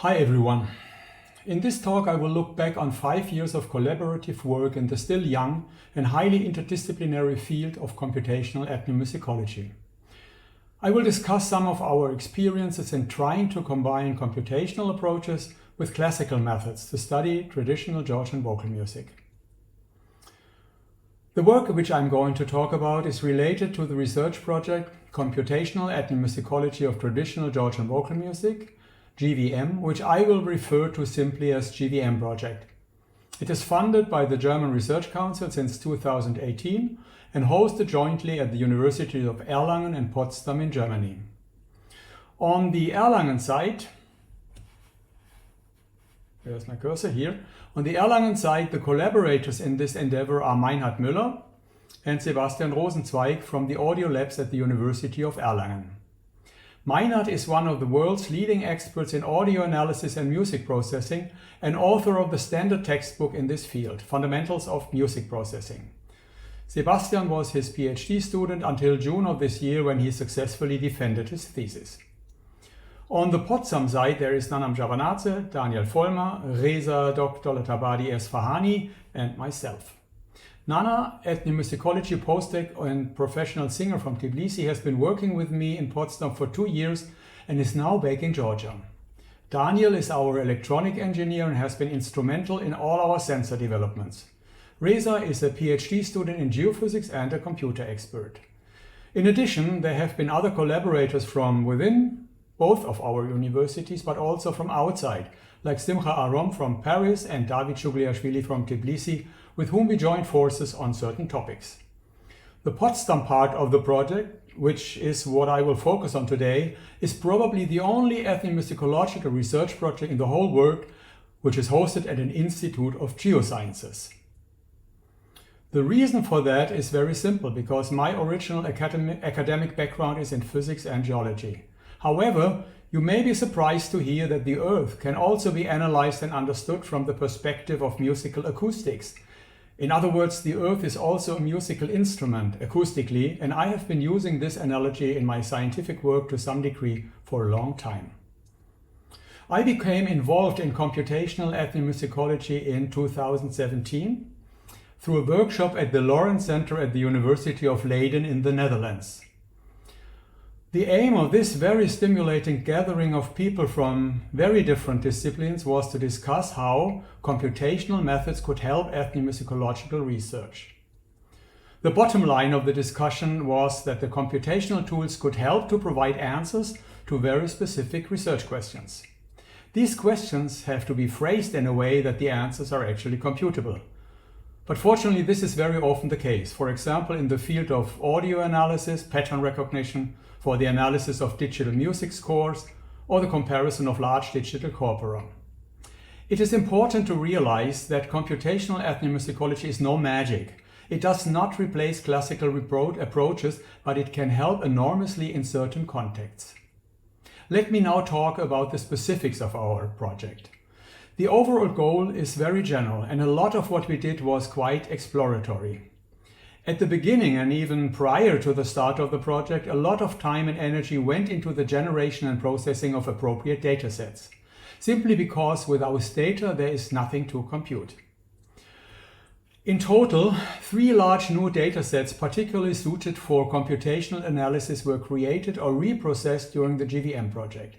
Hi everyone. In this talk I will look back on 5 years of collaborative work in the still young and highly interdisciplinary field of computational ethnomusicology. I will discuss some of our experiences in trying to combine computational approaches with classical methods to study traditional Georgian vocal music. The work which I'm going to talk about is related to the research project Computational Ethnomusicology of Traditional Georgian Vocal Music, GVM, which I will refer to simply as GVM project. It is funded by the German Research Council since 2018 and hosted jointly at the University of Erlangen and Potsdam in Germany. On the Erlangen side, there's my cursor here. On the Erlangen side, the collaborators in this endeavor are Meinhard Müller and Sebastian Rosenzweig from the audio labs at the University of Erlangen. Meinhard is one of the world's leading experts in audio analysis and music processing and author of the standard textbook in this field, Fundamentals of Music Processing. Sebastian was his PhD student until June of this year when he successfully defended his thesis. On the Potsdam side, there is Nanam Javanadze, Daniel Vollmer, Reza Dr. Tabadi Esfahani, and myself. Nana, ethnomusicology postdoc and professional singer from Tbilisi, has been working with me in Potsdam for 2 years and is now back in Georgia. Daniel is our electronic engineer and has been instrumental in all our sensor developments. Reza is a PhD student in geophysics and a computer expert. In addition, there have been other collaborators from within both of our universities, but also from outside, like Simcha Arom from Paris and David Shugliashvili from Tbilisi, with whom we joined forces on certain topics. The Potsdam part of the project, which is what I will focus on today, is probably the only ethnomusicological research project in the whole world which is hosted at an Institute of Geosciences. The reason for that is very simple, because my original academic background is in physics and geology. However, you may be surprised to hear that the Earth can also be analyzed and understood from the perspective of musical acoustics. In other words, the Earth is also a musical instrument acoustically, and I have been using this analogy in my scientific work to some degree for a long time. I became involved in computational ethnomusicology in 2017 through a workshop at the Lawrence Center at the University of Leiden in the Netherlands. The aim of this very stimulating gathering of people from very different disciplines was to discuss how computational methods could help ethnomusicological research. The bottom line of the discussion was that the computational tools could help to provide answers to very specific research questions. These questions have to be phrased in a way that the answers are actually computable. But fortunately, this is very often the case. For example, in the field of audio analysis, pattern recognition, for the analysis of digital music scores, or the comparison of large digital corpora. It is important to realize that computational ethnomusicology is no magic. It does not replace classical approaches, but it can help enormously in certain contexts. Let me now talk about the specifics of our project. The overall goal is very general, and a lot of what we did was quite exploratory. At the beginning, and even prior to the start of the project, a lot of time and energy went into the generation and processing of appropriate datasets, simply because without data there is nothing to compute. In total, 3 large new datasets particularly suited for computational analysis were created or reprocessed during the GVM project.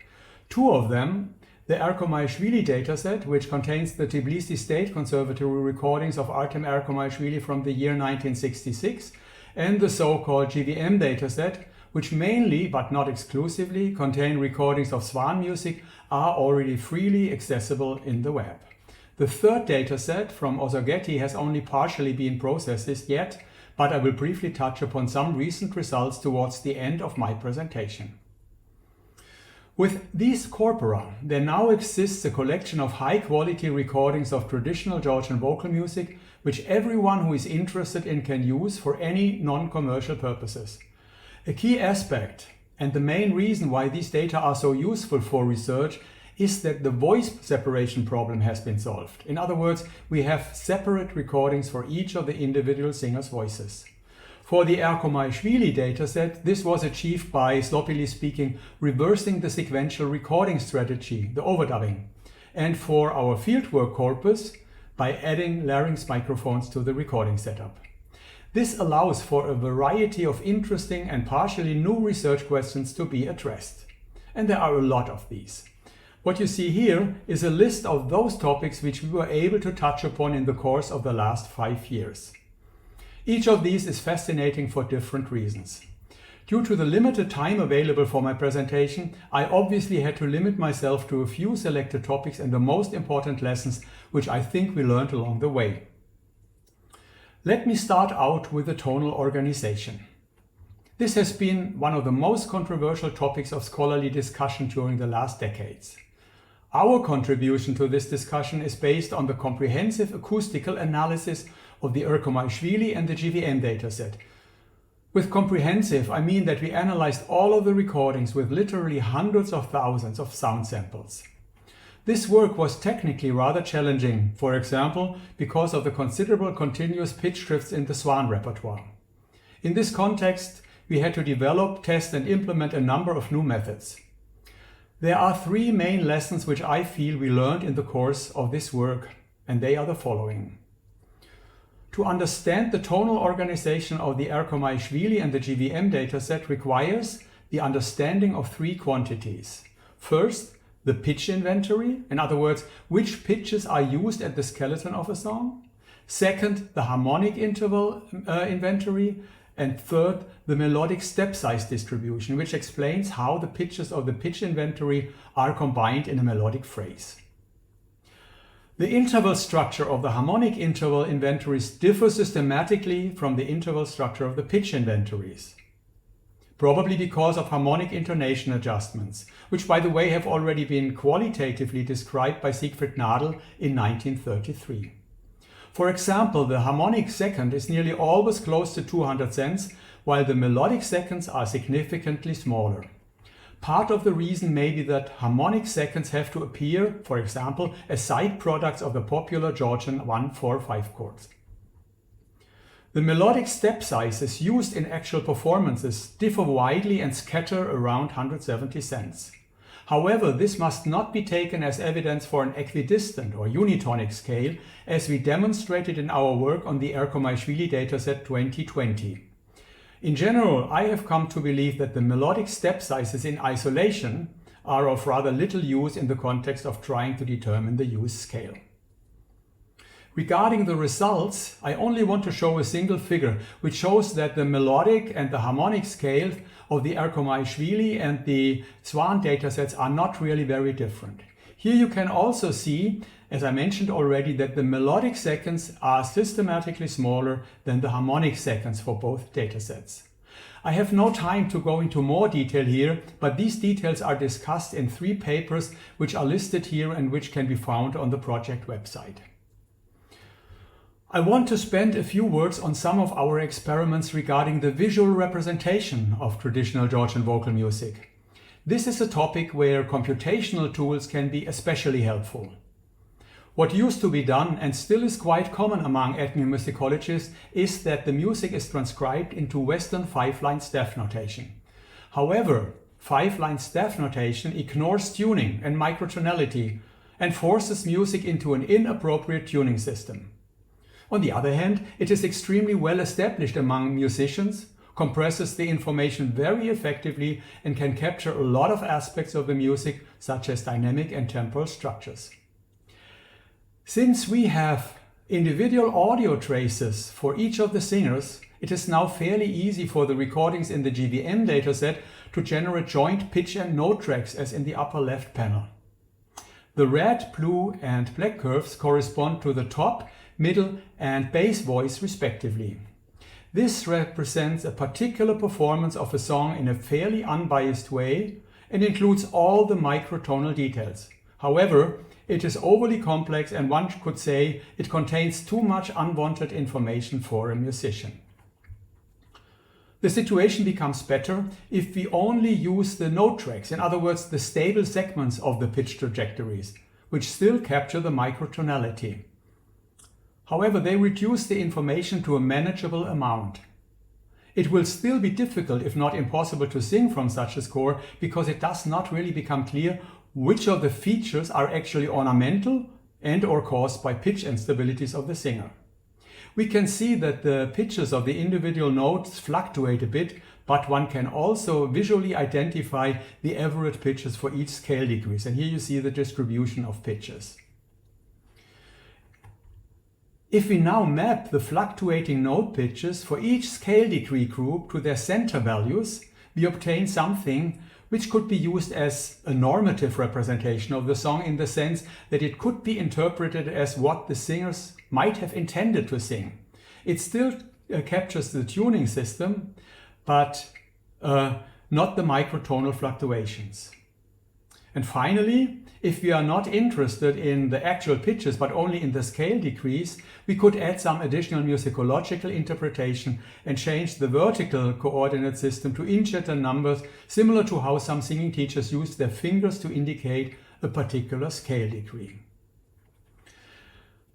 2 of them, the Erkomaishvili dataset, which contains the Tbilisi State Conservatory recordings of Artem Erkomaishvili from the year 1966, and the so-called GVM dataset, which mainly, but not exclusively, contain recordings of Swan music, are already freely accessible in the web. The third dataset from Osogeti has only partially been processed yet, but I will briefly touch upon some recent results towards the end of my presentation. With these corpora, there now exists a collection of high-quality recordings of traditional Georgian vocal music, which everyone who is interested in can use for any non-commercial purposes. A key aspect, and the main reason why these data are so useful for research, is that the voice separation problem has been solved. In other words, we have separate recordings for each of the individual singers' voices. For the Erlangen dataset, this was achieved by, sloppily speaking, reversing the sequential recording strategy, the overdubbing, and for our fieldwork corpus, by adding larynx microphones to the recording setup. This allows for a variety of interesting and partially new research questions to be addressed. And there are a lot of these. What you see here is a list of those topics which we were able to touch upon in the course of the last 5 years. Each of these is fascinating for different reasons. Due to the limited time available for my presentation, I obviously had to limit myself to a few selected topics and the most important lessons which I think we learned along the way. Let me start out with the tonal organization. This has been one of the most controversial topics of scholarly discussion during the last decades. Our contribution to this discussion is based on the comprehensive acoustical analysis of the Erlangen and the GVM dataset. With comprehensive, I mean that we analyzed all of the recordings with literally hundreds of thousands of sound samples. This work was technically rather challenging, for example, because of the considerable continuous pitch drifts in the Swan repertoire. In this context, we had to develop, test and implement a number of new methods. There are 3 main lessons which I feel we learned in the course of this work, and they are the following. To understand the tonal organization of the Erlangen and the GVM dataset requires the understanding of 3 quantities. First, the pitch inventory, in other words, which pitches are used at the skeleton of a song. Second, the harmonic interval inventory. And third, the melodic step size distribution, which explains how the pitches of the pitch inventory are combined in a melodic phrase. The interval structure of the harmonic interval inventories differs systematically from the interval structure of the pitch inventories, probably because of harmonic intonation adjustments, which by the way have already been qualitatively described by Siegfried Nadel in 1933. For example, the harmonic second is nearly always close to 200 cents, while the melodic seconds are significantly smaller. Part of the reason may be that harmonic seconds have to appear, for example, as side products of the popular Georgian 1-4-5 chords. The melodic step sizes used in actual performances differ widely and scatter around 170 cents. However, this must not be taken as evidence for an equidistant or unitonic scale, as we demonstrated in our work on the Erlangen dataset 2020. In general, I have come to believe that the melodic step sizes in isolation are of rather little use in the context of trying to determine the use scale. Regarding the results, I only want to show a single figure which shows that the melodic and the harmonic scale of the Erlangen and the Swan datasets are not really very different. Here you can also see, as I mentioned already, that the melodic seconds are systematically smaller than the harmonic seconds for both datasets. I have no time to go into more detail here, but these details are discussed in 3 papers which are listed here and which can be found on the project website. I want to spend a few words on some of our experiments regarding the visual representation of traditional Georgian vocal music. This is a topic where computational tools can be especially helpful. What used to be done, and still is quite common among ethnomusicologists, is that the music is transcribed into Western 5-line staff notation. However, 5-line staff notation ignores tuning and microtonality and forces music into an inappropriate tuning system. On the other hand, it is extremely well established among musicians, compresses the information very effectively, and can capture a lot of aspects of the music, such as dynamic and temporal structures. Since we have individual audio traces for each of the singers, it is now fairly easy for the recordings in the GVM dataset to generate joint pitch and note tracks as in the upper left panel. The red, blue and black curves correspond to the top, middle and bass voice respectively. This represents a particular performance of a song in a fairly unbiased way and includes all the microtonal details. However, it is overly complex and one could say it contains too much unwanted information for a musician. The situation becomes better if we only use the note tracks, in other words, the stable segments of the pitch trajectories, which still capture the microtonality. However, they reduce the information to a manageable amount. It will still be difficult, if not impossible, to sing from such a score because it does not really become clear which of the features are actually ornamental and or caused by pitch instabilities of the singer. We can see that the pitches of the individual notes fluctuate a bit, but one can also visually identify the average pitches for each scale degrees. And here you see the distribution of pitches. If we now map the fluctuating note pitches for each scale degree group to their center values, we obtain something which could be used as a normative representation of the song in the sense that it could be interpreted as what the singers might have intended to sing. It still captures the tuning system, but not the microtonal fluctuations. And finally, if we are not interested in the actual pitches but only in the scale degrees, we could add some additional musicological interpretation and change the vertical coordinate system to integer numbers, similar to how some singing teachers use their fingers to indicate a particular scale degree.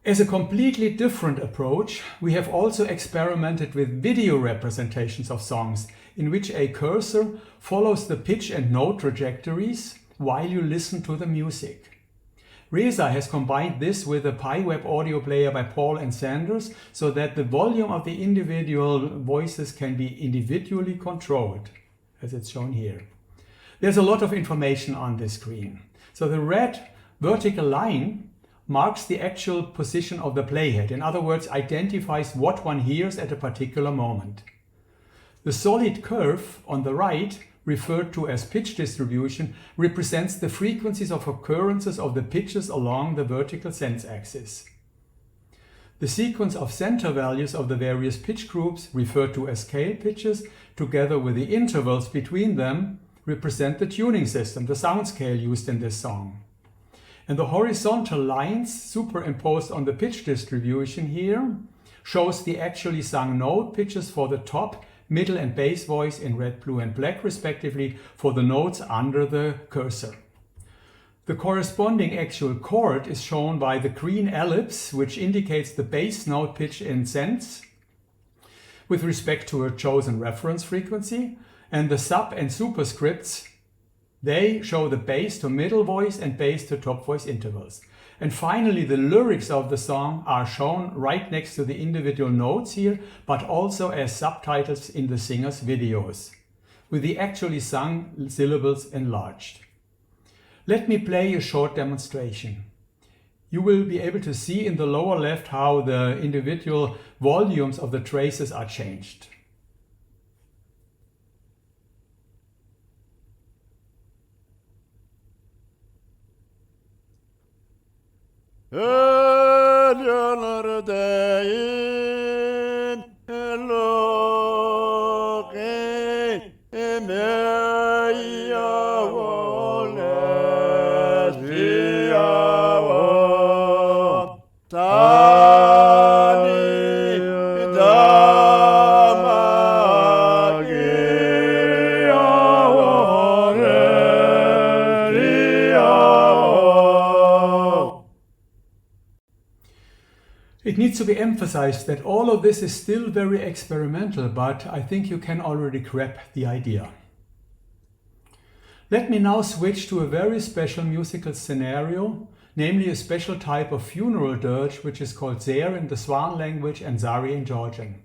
As a completely different approach, we have also experimented with video representations of songs in which a cursor follows the pitch and note trajectories while you listen to the music. Reza has combined this with a PyWeb audio player by Paul and Sanders so that the volume of the individual voices can be individually controlled, as it's shown here. There's a lot of information on this screen. So the red vertical line marks the actual position of the playhead. In other words, identifies what one hears at a particular moment. The solid curve on the right, referred to as pitch distribution, represents the frequencies of occurrences of the pitches along the vertical sense axis. The sequence of center values of the various pitch groups, referred to as scale pitches, together with the intervals between them, represent the tuning system, the sound scale used in this song. And the horizontal lines superimposed on the pitch distribution here shows the actually sung note pitches for the top, middle and bass voice in red, blue and black respectively for the notes under the cursor. The corresponding actual chord is shown by the green ellipse, which indicates the bass note pitch in cents with respect to a chosen reference frequency, and the sub and superscripts, they show the bass to middle voice and bass to top voice intervals. And finally, the lyrics of the song are shown right next to the individual notes here, but also as subtitles in the singer's videos, with the actually sung syllables enlarged. Let me play a short demonstration. You will be able to see in the lower left how the individual volumes of the traces are changed. It needs to be emphasized that all of this is still very experimental, but I think you can already grab the idea. Let me now switch to a very special musical scenario, namely a special type of funeral dirge which is called Zer in the Swan language and Zari in Georgian.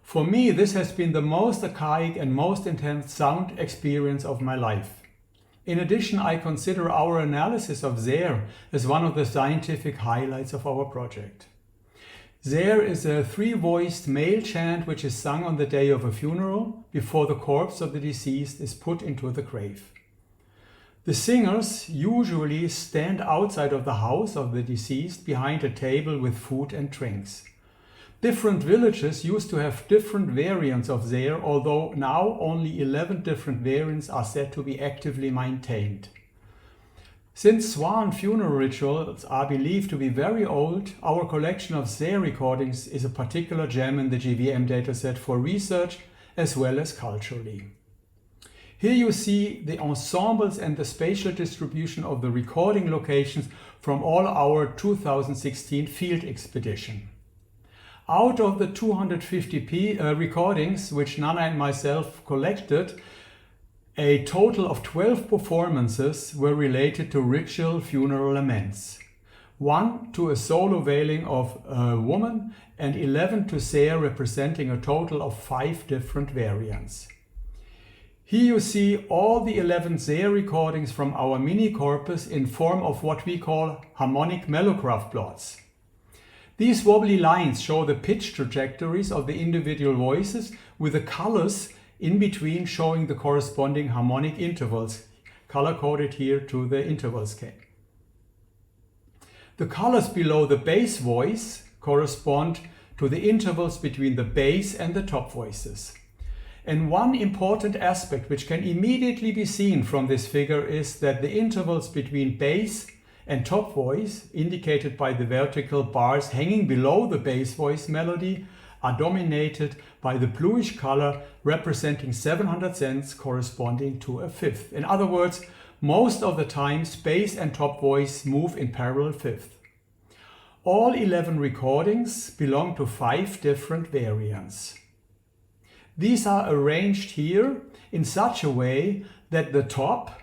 For me, this has been the most archaic and most intense sound experience of my life. In addition, I consider our analysis of Zer as one of the scientific highlights of our project. Zer is a three-voiced male chant which is sung on the day of a funeral before the corpse of the deceased is put into the grave. The singers usually stand outside of the house of the deceased behind a table with food and drinks. Different villages used to have different variants of Zer, although now only 11 different variants are said to be actively maintained. Since Swan funeral rituals are believed to be very old, our collection of Zer recordings is a particular gem in the GVM dataset for research as well as culturally. Here you see the ensembles and the spatial distribution of the recording locations from all our 2016 field expedition. Out of the 250 recordings which Nana and myself collected, a total of 12 performances were related to ritual funeral laments. 1 to a solo wailing of a woman and 11 to Seher, representing a total of 5 different variants. Here you see all the 11 Seher recordings from our mini corpus in form of what we call harmonic mellograph plots. These wobbly lines show the pitch trajectories of the individual voices, with the colors in between showing the corresponding harmonic intervals, color-coded here to the interval scale. The colors below the bass voice correspond to the intervals between the bass and the top voices. And one important aspect which can immediately be seen from this figure is that the intervals between bass and top voice, indicated by the vertical bars hanging below the bass voice melody, are dominated by the bluish color representing 700 cents, corresponding to a fifth. In other words, most of the time bass and top voice move in parallel fifth. All 11 recordings belong to 5 different variants. These are arranged here in such a way that the top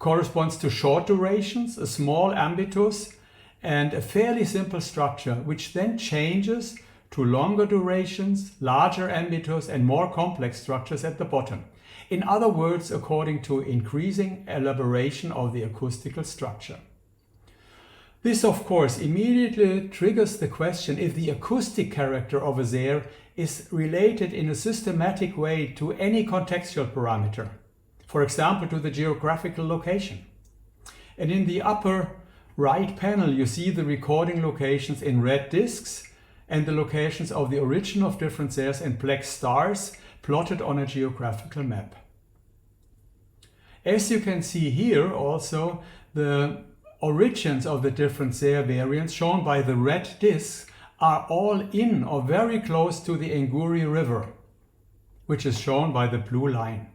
corresponds to short durations, a small ambitus, and a fairly simple structure, which then changes to longer durations, larger ambitus, and more complex structures at the bottom. In other words, according to increasing elaboration of the acoustical structure. This, of course, immediately triggers the question if the acoustic character of a Seher is related in a systematic way to any contextual parameter, for example, to the geographical location. And in the upper right panel, you see the recording locations in red discs and the locations of the origin of different Sehers in black stars plotted on a geographical map. As you can see here also, the origins of the different Seher variants shown by the red discs are all in or very close to the Nguri River, which is shown by the blue line.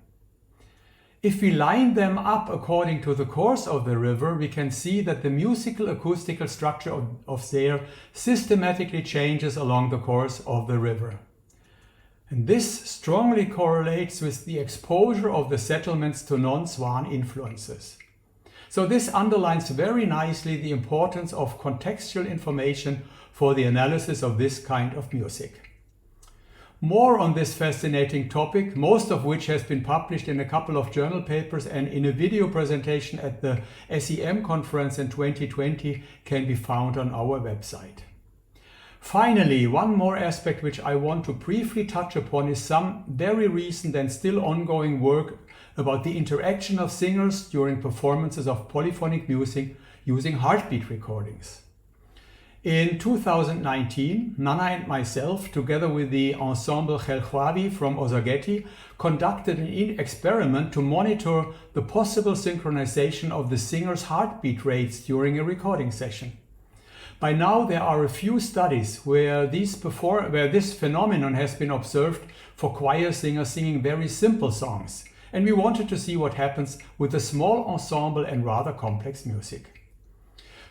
If we line them up according to the course of the river, we can see that the musical acoustical structure of Seher systematically changes along the course of the river. And this strongly correlates with the exposure of the settlements to non-Swan influences. So this underlines very nicely the importance of contextual information for the analysis of this kind of music. More on this fascinating topic, most of which has been published in a couple of journal papers and in a video presentation at the SEM conference in 2020, can be found on our website. Finally, one more aspect which I want to briefly touch upon is some very recent and still ongoing work about the interaction of singers during performances of polyphonic music using heartbeat recordings. In 2019, Nana and myself, together with the ensemble Khelkhwavi from Ozageti, conducted an experiment to monitor the possible synchronization of the singer's heartbeat rates during a recording session. By now, there are a few studies where this phenomenon has been observed for choir singers singing very simple songs, and we wanted to see what happens with a small ensemble and rather complex music.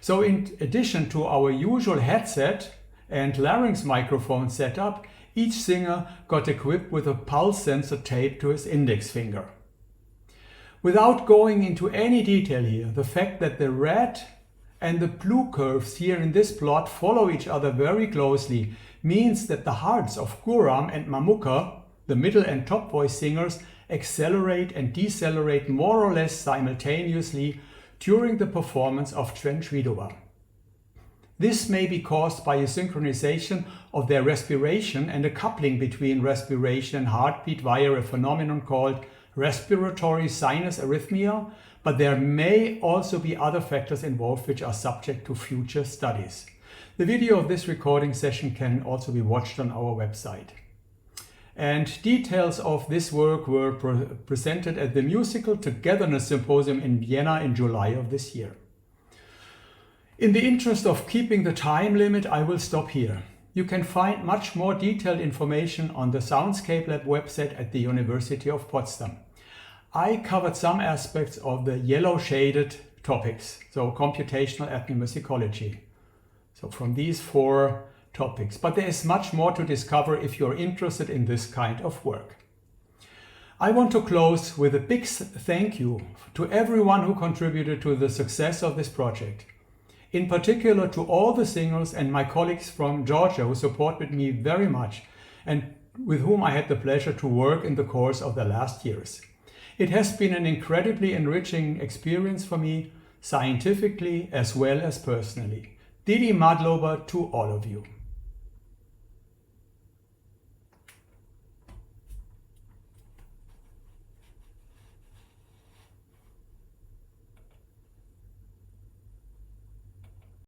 So in addition to our usual headset and larynx microphone setup, each singer got equipped with a pulse sensor taped to his index finger. Without going into any detail here, the fact that the red and the blue curves here in this plot follow each other very closely means that the hearts of Guram and Mamuka, the middle and top voice singers, accelerate and decelerate more or less simultaneously during the performance of Trenchvidova. This may be caused by a synchronization of their respiration and a coupling between respiration and heartbeat via a phenomenon called respiratory sinus arrhythmia, but there may also be other factors involved which are subject to future studies. The video of this recording session can also be watched on our website. And details of this work were presented at the Musical Togetherness Symposium in Vienna in July of this year. In the interest of keeping the time limit, I will stop here. You can find much more detailed information on the Soundscape Lab website at the University of Potsdam. I covered some aspects of the yellow shaded topics, so computational ethnomusicology. So from these 4 topics, but there is much more to discover if you're interested in this kind of work. I want to close with a big thank you to everyone who contributed to the success of this project. In particular to all the singers and my colleagues from Georgia who supported me very much and with whom I had the pleasure to work in the course of the last years. It has been an incredibly enriching experience for me, scientifically as well as personally. Didi Madloba to all of you.